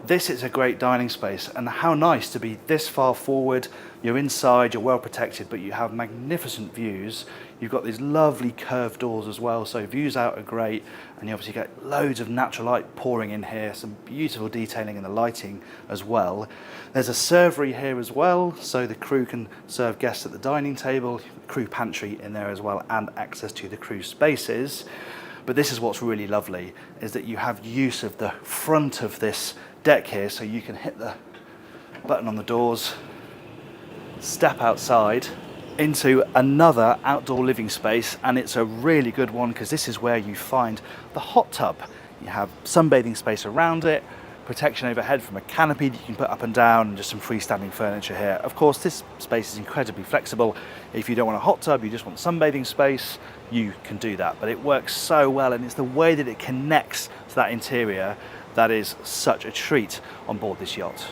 This is a great dining space, and how nice to be this far forward. You're inside, you're well protected, but you have magnificent views. You've got these lovely curved doors as well, so views out are great, and you obviously get loads of natural light pouring in here, some beautiful detailing in the lighting as well. There's a servery here as well, so the crew can serve guests at the dining table, crew pantry in there as well, and access to the crew spaces. But this is what's really lovely, is that you have use of the front of this deck here, so you can hit the button on the doors, step outside into another outdoor living space, and it's a really good one because this is where you find the hot tub. You have sunbathing space around it, protection overhead from a canopy that you can put up and down, and just some freestanding furniture here. Of course, this space is incredibly flexible. If you don't want a hot tub, you just want sunbathing space, you can do that. But it works so well, and it's the way that it connects to that interior that is such a treat on board this yacht.